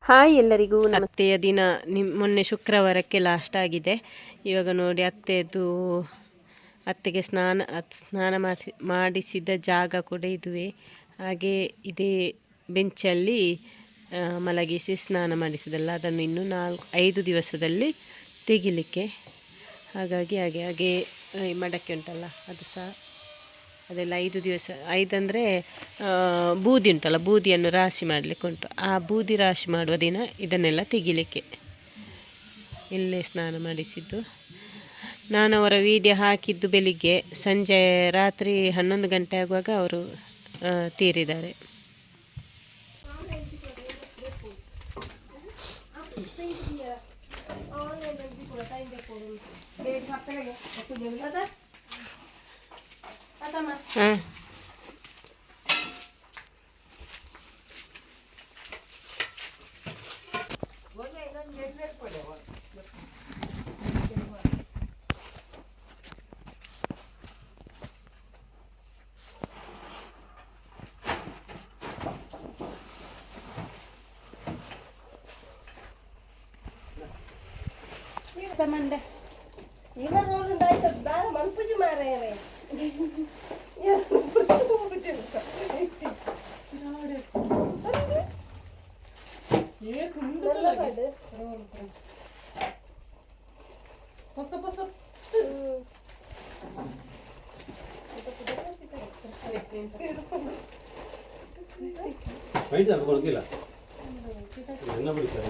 Hi ಎಲ್ಲರಿಗೂ ಅತ್ತೆಯ ದಿನ ಮೊನ್ನೆ ಶುಕ್ರವಾರಕ್ಕೆ ಲಾಸ್ಟ್ ಆಗಿದೆ. ಇವಾಗ ನೋಡಿ ಅತ್ತೆಗೆ ಸ್ನಾನ ಮಾಡಿಸಿದ ಜಾಗ ಕೂಡ ಇದುವೆ. ಹಾಗೆ ಇದೇ ಬೆಂಚಲ್ಲಿ ಮಲಗಿಸಿ ಸ್ನಾನ ಮಾಡಿಸೋದಲ್ಲ, ಅದನ್ನು ಇನ್ನು 5 ದಿವಸದಲ್ಲಿ ತೆಗಿಲಿಕ್ಕೆ. ಹಾಗಾಗಿ ಹಾಗೆ ಮಡಕೆ ಉಂಟಲ್ಲ ಅದು ಸಹ ಅದೆಲ್ಲ 5 ದಿವಸ. 5 ಅಂದರೆ ಬೂದಿ ಉಂಟಲ್ಲ, ಬೂದಿಯನ್ನು ರಾಶಿ ಮಾಡಲಿಕ್ಕೆ ಉಂಟು. ಆ ಬೂದಿ ರಾಶಿ ಮಾಡುವ ದಿನ ಇದನ್ನೆಲ್ಲ ತೆಗಿಲಿಕ್ಕೆ ಇಲ್ಲೇ ಸ್ನಾನ ಮಾಡಿಸಿದ್ದು. ನಾನು ಅವರ ವಿಡಿಯೋ ಹಾಕಿದ್ದು ಬೆಳಿಗ್ಗೆ, ಸಂಜೆ ರಾತ್ರಿ 11 ಗಂಟೆ ಆಗುವಾಗ ಅವರು ತೀರಿದ್ದಾರೆ. ಹಾಂ ಮಂಡೆ ಮಲ್ಪುಜಿ ಮಾರೇರೆ കൊടുക്കില്ല എണ്ണ പിടിച്ചാൽ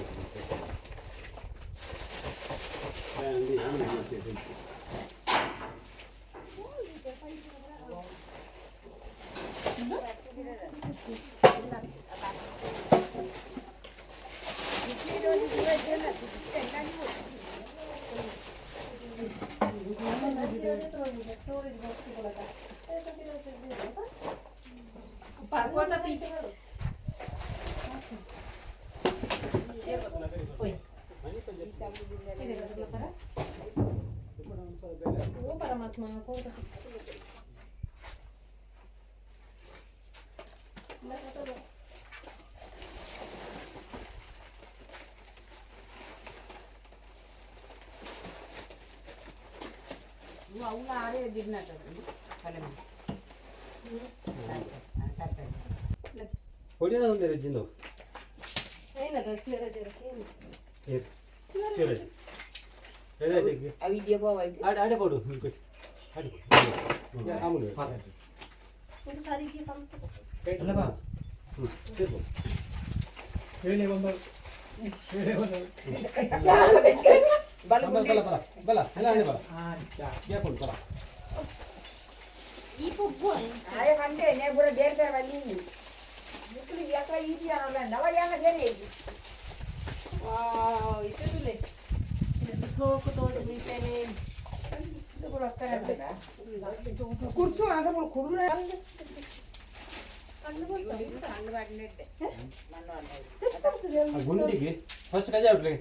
ಗುಂಡಿಗೆ ಫಸ್ಟ್ ಕಜಾ ಉಟ್ಲೆ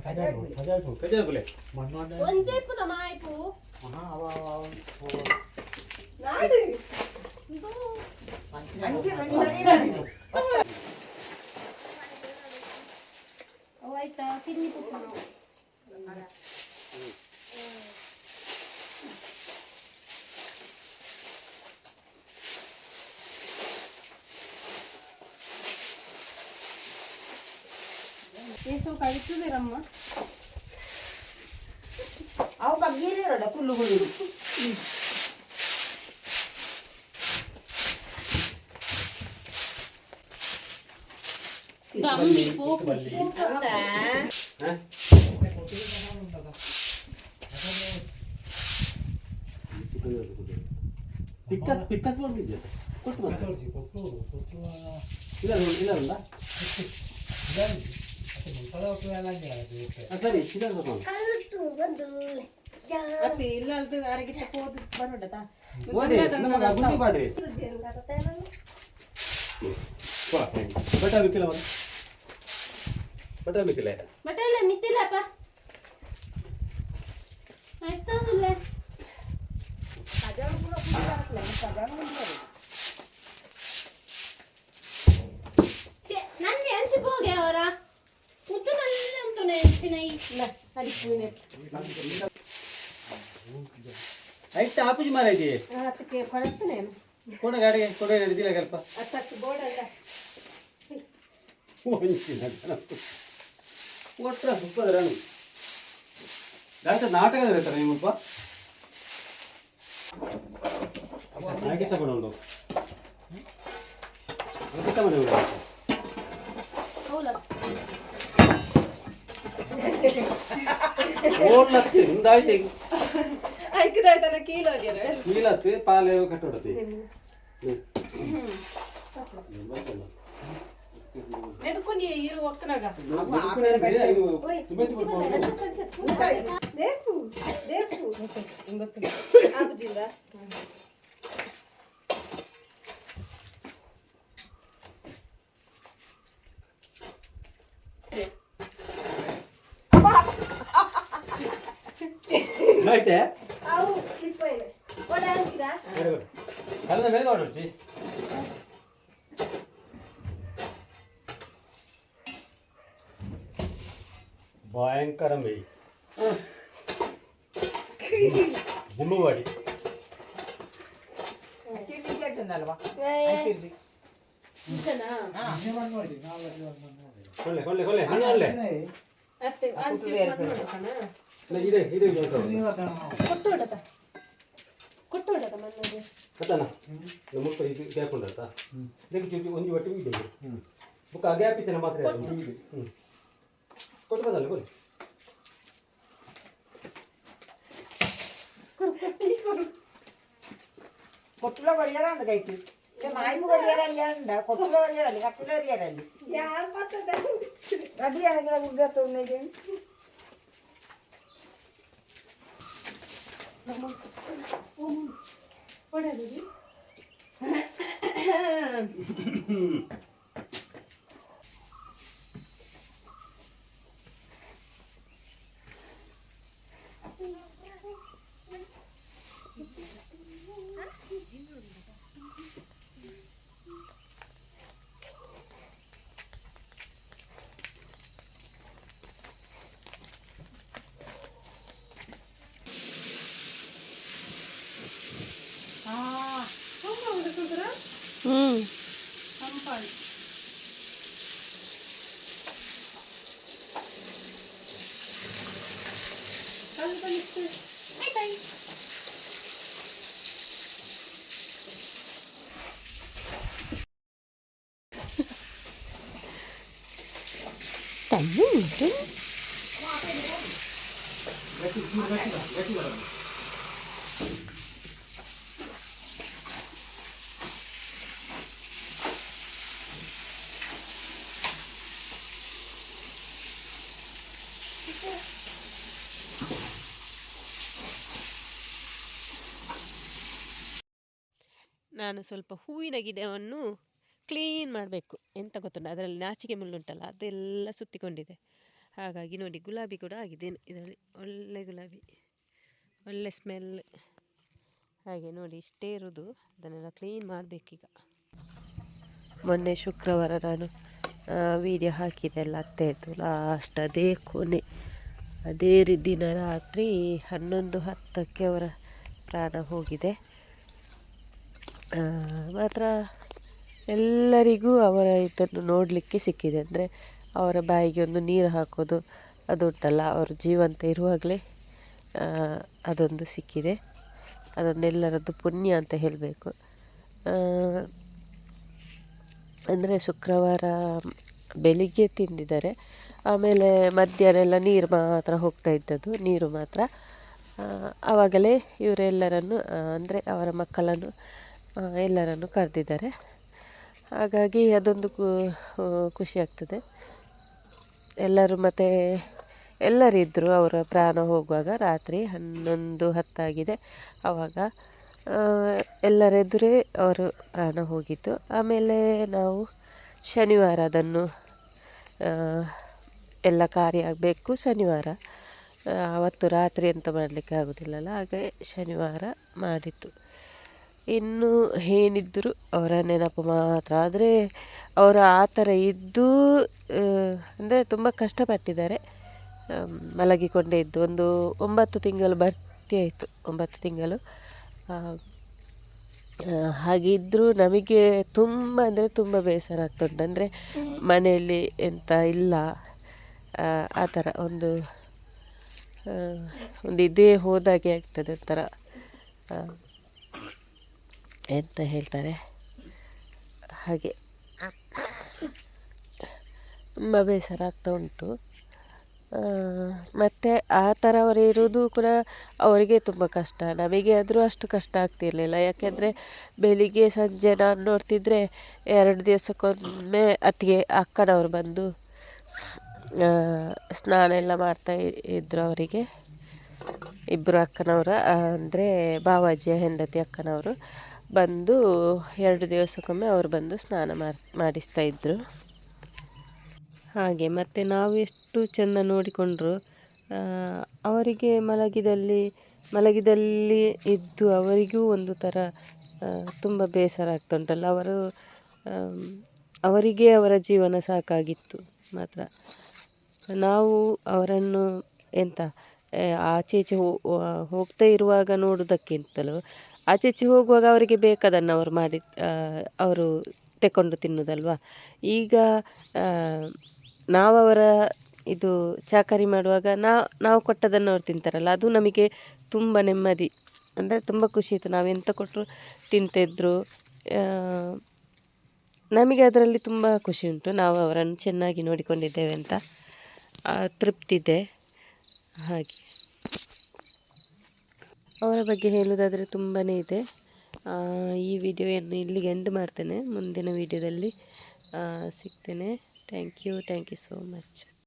ಕಜಾ ಉಟ್ಲೆ ಒಂಚೇಪು ನಮ್ಮ ಆಯ್ಪು ನಾಡಿ ಆಯ್ತಾ ತಿನ್ನಿ ಏಸು ಕಳಿಸಿದಿರಮ್ಮ ಅವು ಬಗ್ಗಿರೋಡ ಕುಳ್ಳು ಕುಳ್ಳು ಗಮ್ಮಿ ಪೋಪು ಪಿಕ್ಕಸ್ ಬಂದಿದ್ಯಾ ಕೊಟ್ಟು ಇಲ್ಲ ಸರಿ ಇಲ್ಲ ಅರಗಿಟ್ಟ ಹೋದ್ ಬರೋಡತಾ ಗುಂಡಿ ಮಾಡ್ರಿ ಬಟ ಬಿಕ್ಕಿಲ್ಲ ಬಟ ಬಿಕ್ಕಿಲ್ಲ ಬಟ ಇಲ್ಲ ಮಿತ್ತಿಲ್ಲಪ್ಪ ಅಷ್ಟೊಂದಿಲ್ಲ ನಂಗೆ ಹಂಚಿ ಹೋಗಿ ಅವರ ಐತೆ ಆಪುಜಿ ಮಾರ ಇದೆ ಅದಕ್ಕೆ ಕೊಡ್ತೇನೆ ಕೊಡ ಗಾಡಿಗೆ ಕೊಡ ಹಿಡಿದಿಲ್ಲ ಸ್ವಲ್ಪ ಅತ್ತಕ್ಕೆ ಬೋರ್ಡ್ ಅಲ್ಲ ಒಟ್ರ ಸುಪ್ಪದ್ರಾನು ಗಾಡಿ ನಾಟಕ ಇರ್ತಾರೆ ನೀವು ಹಾಗೆ ತಗೊಂಡು ತಗೊಂಡು ಹೌದಾ ಓಡ್ಲತ್ತೆ ಹಿಂದಾಯ್ತು ಐಕ್ದಾಯ್ತಲ್ಲ ಕೀಲೋಗ್ಯಾರ ಕೀಲತ್ತೆ ಪಾಲೆ ಕಟ್ಟೊಡತಿ ಮೆದುಕೊಂಡು ಇರು ಒಕ್ಕನಾಗ ಸಿಮೆಂಟ್ ದೇಪು ದೇಪು ಆಗುದಿಲ್ಲ ಆಯ್ತೆ ಅವು ಸ್ಲಿಪ್ ಇದೆ ಒಡ ಹಾಕಿರಾ ಅಲ್ಲ ಮೇಲೆ ನೋಡ್ರಿ ಭಯಂಕರ ಮೇ ಜಿಮ್ಮುವಾಡಿ ಕೊಳ್ಳೆ ಕೊಳ್ಳೆ ಕೊಳ್ಳೆ ಹಣ್ಣು ಅಲ್ಲೇ ಇದೆ ಇದೆ ಕೊಟ್ಟೋಡತ ಮಣ್ಣಗೆ ಕತ್ತನ ಮುಪ್ಪ ಇದು ಕೇಳ್ಕೊಂಡಾತ ಇದಕ್ಕೆ ಚೂಟಿ ಒಂದು ಒಟ್ಟು ಇದೆ ಬುಕ್ಕ ಹಾಗೆ ಹಾಕಿದ್ದೇನೆ ಮಾತ್ರ ಕೊಟ್ಟು ಬಂದಲ್ಲ ಕೊಡಿ കൊട്ടുള്ള കൊറിയറാണ് കഴിച്ചു മായ്പ് കൊറിയറല്ല ഉണ്ട് കൊട്ടുള്ള കൊറിയറല്ലേ കട്ടുള്ള കൊറിയറല്ലേ ಯಾರು ಮಾತಾಡ റെഡിയാണെങ്കിൽ ഉണ്ടോന്നേക്ക് ಹೊಡೆದು ತಣ್ಣು ನಾನು ಸ್ವಲ್ಪ ಹೂವಿನ ಗಿಡವನ್ನು ಕ್ಲೀನ್ ಮಾಡಬೇಕು ಎಂತ ಗೊತ್ತುಂಟ ಅದರಲ್ಲಿ ನಾಚಿಕೆ ಮುಳ್ಳುಂಟಲ್ಲ ಅದೆಲ್ಲ ಸುತ್ತಿಕೊಂಡಿದೆ ಹಾಗಾಗಿ ನೋಡಿ ಗುಲಾಬಿ ಕೂಡ ಆಗಿದೆ ಇದರಲ್ಲಿ ಒಳ್ಳೆ ಗುಲಾಬಿ ಒಳ್ಳೆ ಸ್ಮೆಲ್ ಹಾಗೆ ನೋಡಿ ಇಷ್ಟೇ ಇರೋದು ಅದನ್ನೆಲ್ಲ ಕ್ಲೀನ್ ಮಾಡಬೇಕೀಗ ಮೊನ್ನೆ ಶುಕ್ರವಾರ ನಾನು ವಿಡಿಯೋ ಹಾಕಿದೆ ಎಲ್ಲ ಅತ್ತೆದು ಲಾಸ್ಟ್ ಅದೇ ಕೊನೆ ಅದೇ ದಿನ ರಾತ್ರಿ 11:10ಕ್ಕೆ ಅವರ ಪ್ರಾಣ ಹೋಗಿದೆ ಮಾತ್ರ ಎಲ್ಲರಿಗೂ ಅವರ ಇದನ್ನು ನೋಡಲಿಕ್ಕೆ ಸಿಕ್ಕಿದೆ ಅಂದರೆ ಅವರ ಬಾಯಿಗೆ ಒಂದು ನೀರು ಹಾಕೋದು ಅದು ಉಂಟಲ್ಲ ಅವರು ಜೀವಂತ ಇರುವಾಗಲೇ ಅದೊಂದು ಸಿಕ್ಕಿದೆ ಅದನ್ನೆಲ್ಲರದ್ದು ಪುಣ್ಯ ಅಂತ ಹೇಳಬೇಕು ಅಂದರೆ ಶುಕ್ರವಾರ ಬೆಳಿಗ್ಗೆ ತಿಂದಿದ್ದಾರೆ ಆಮೇಲೆ ಮಧ್ಯಾಹ್ನ ಎಲ್ಲ ನೀರು ಮಾತ್ರ ಹೋಗ್ತಾ ಇದ್ದದ್ದು ನೀರು ಮಾತ್ರ ಆವಾಗಲೇ ಇವರೆಲ್ಲರನ್ನು ಅಂದರೆ ಅವರ ಮಕ್ಕಳನ್ನು ಎಲ್ಲರನ್ನು ಕರೆದಿದ್ದಾರೆ ಹಾಗಾಗಿ ಅದೊಂದು ಖುಷಿ ಆಗ್ತದೆ ಎಲ್ಲರೂ ಮತ್ತು ಎಲ್ಲರಿದ್ದರು ಅವರ ಪ್ರಾಣ ಹೋಗುವಾಗ ರಾತ್ರಿ 11:10 ಆಗಿದೆ ಆವಾಗ ಎಲ್ಲರೆದುರೇ ಅವರು ಪ್ರಾಣ ಹೋಗಿತ್ತು ಆಮೇಲೆ ನಾವು ಶನಿವಾರ ಅದನ್ನು ಎಲ್ಲ ಕಾರ್ಯ ಆಗಬೇಕು ಶನಿವಾರ ಅವತ್ತು ರಾತ್ರಿ ಎಂತ ಮಾಡಲಿಕ್ಕೆ ಆಗೋದಿಲ್ಲಲ್ಲ ಹಾಗೆ ಶನಿವಾರ ಮಾಡಿತ್ತು ಇನ್ನು ಏನಿದ್ದರೂ ಅವರ ನೆನಪು ಮಾತ್ರ ಆದರೆ ಅವರು ಆ ಥರ ಇದ್ದು ಅಂದರೆ ತುಂಬ ಕಷ್ಟಪಟ್ಟಿದ್ದಾರೆ ಮಲಗಿಕೊಂಡೇ ಇದ್ದು. ಒಂದು 9 ತಿಂಗಳು ಭರ್ತಿ ಆಯಿತು, 9 ತಿಂಗಳು. ಹಾಗಿದ್ದರೂ ನಮಗೆ ತುಂಬ ಅಂದರೆ ತುಂಬ ಬೇಸರ ಆಗ್ತುಂಟು. ಅಂದರೆ ಮನೆಯಲ್ಲಿ ಎಂತ ಇಲ್ಲ, ಆ ಥರ ಒಂದು ಇದೇ ಹೋದಾಗೆ ಆಗ್ತದೆ. ಒಂಥರ ಎಂತ ಹೇಳ್ತಾರೆ ಹಾಗೆ ತುಂಬ ಬೇಸರ ಆಗ್ತಾ ಉಂಟು. ಮತ್ತು ಆ ಥರ ಅವರು ಇರೋದು ಕೂಡ ಅವರಿಗೆ ತುಂಬ ಕಷ್ಟ. ನಮಗೆ ಆದರೂ ಅಷ್ಟು ಕಷ್ಟ ಆಗ್ತಿರಲಿಲ್ಲ. ಯಾಕೆಂದರೆ ಬೆಳಿಗ್ಗೆ ಸಂಜೆ ನಾನು ನೋಡ್ತಿದ್ರೆ 2 ದಿವಸಕ್ಕೊಮ್ಮೆ ಅಕ್ಕನವರು ಬಂದು ಸ್ನಾನ ಎಲ್ಲ ಮಾಡ್ತಾ ಇದ್ದರು. ಅವರಿಗೆ ಇಬ್ಬರು ಅಕ್ಕನವರು, ಅಂದರೆ ಬಾವಾಜಿಯ ಹೆಂಡತಿ ಅಕ್ಕನವರು ಬಂದು 2 ದಿವಸಕ್ಕೊಮ್ಮೆ ಅವರು ಬಂದು ಸ್ನಾನ ಮಾಡಿಸ್ತಾ ಇದ್ದರು. ಹಾಗೆ ಮತ್ತು ನಾವು ಎಷ್ಟು ಚೆಂದ ನೋಡಿಕೊಂಡ್ರು ಅವರಿಗೆ ಮಲಗಿದಲ್ಲಿ ಇದ್ದು ಅವರಿಗೂ ಒಂದು ಥರ ತುಂಬ ಬೇಸರ ಆಗ್ತುಂಟಲ್ಲ. ಅವರಿಗೆ ಅವರ ಜೀವನ ಸಾಕಾಗಿತ್ತು ಮಾತ್ರ. ನಾವು ಅವರನ್ನು ಎಂತ ಆಚೆ ಈಚೆ ಹೋಗ್ತಾ ಇರುವಾಗ ನೋಡೋದಕ್ಕಿಂತಲೂ ಆಚೆ ಈಚೆ ಹೋಗುವಾಗ ಅವರಿಗೆ ಬೇಕಾದನ್ನು ಅವರು ತೆಕೊಂಡು ತಿನ್ನೋದಲ್ವ. ಈಗ ನಾವು ಅವರ ಇದು ಚಾಕರಿ ಮಾಡುವಾಗ ನಾವು ಕೊಟ್ಟದನ್ನು ಅವ್ರು ತಿಂತಾರಲ್ಲ, ಅದು ನಮಗೆ ತುಂಬ ನೆಮ್ಮದಿ, ಅಂದರೆ ತುಂಬ ಖುಷಿ ಇತ್ತು. ನಾವೆಂತ ಕೊಟ್ಟರು ತಿಂತಿದ್ರು. ನಮಗೆ ಅದರಲ್ಲಿ ತುಂಬ ಖುಷಿ ಉಂಟು, ನಾವು ಅವರನ್ನು ಚೆನ್ನಾಗಿ ನೋಡಿಕೊಂಡಿದ್ದೇವೆ ಅಂತ ತೃಪ್ತಿ ಇದೆ. ಹಾಗೆ ಅವರ ಬಗ್ಗೆ ಹೇಳೋದಾದರೆ ತುಂಬಾ ಇದೆ. ಈ ವಿಡಿಯೋವನ್ನು ಇಲ್ಲಿಗೆ ಎಂಡ್ ಮಾಡ್ತೇನೆ. ಮುಂದಿನ ವಿಡಿಯೋದಲ್ಲಿ ಸಿಗ್ತೇನೆ. Thank you so much.